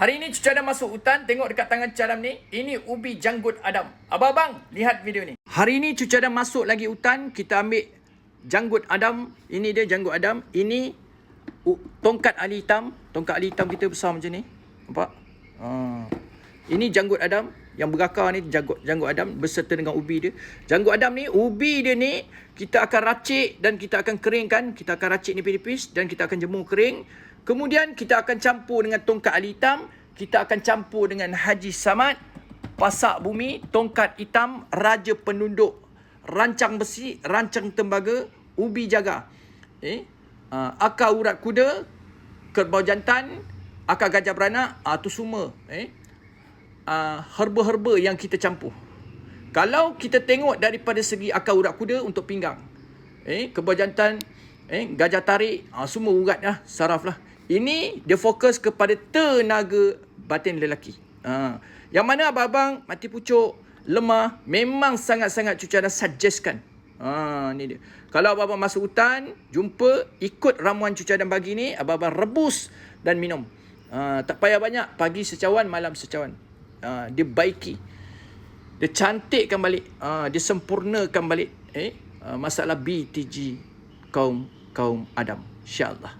Hari ini Cucu Adam masuk hutan, tengok dekat tangan Cucu Adam ni. Ini ubi janggut Adam. Abang-abang, lihat video ni. Hari ini Cucu Adam masuk lagi hutan, kita ambil janggut Adam. Ini dia janggut Adam. Ini tongkat ali hitam. Tongkat ali hitam kita besar macam ni. Nampak? Ini janggut Adam. Yang berakar ni janggut Adam beserta dengan ubi dia. Janggut Adam ni, ubi dia ni kita akan racik dan kita akan keringkan. Kita akan racik nipis-nipis dan kita akan jemur kering. Kemudian kita akan campur dengan tongkat ali hitam. Kita akan campur dengan Haji Samad, pasak bumi, tongkat hitam, raja penunduk, rancang besi, rancang tembaga, ubi jaga. Akar urat kuda, kerbau jantan, akar gajah beranak, tu semua. Herba-herba yang kita campur. Kalau kita tengok daripada segi akar urat kuda untuk pinggang, kerbau jantan, gajah tarik, semua urat lah, saraf lah. Ini dia fokus kepada tenaga batin lelaki. Yang mana abang-abang mati pucuk, lemah, memang sangat-sangat Cucu Adam suggestkan. Ni dia. Kalau abang-abang masuk hutan, jumpa, ikut ramuan Cucu Adam bagi ni, abang-abang rebus dan minum. Tak payah banyak, pagi secawan, malam secawan. Dia baiki, dia cantikkan balik, dia sempurnakan balik masalah BTG kaum Adam, insya-Allah.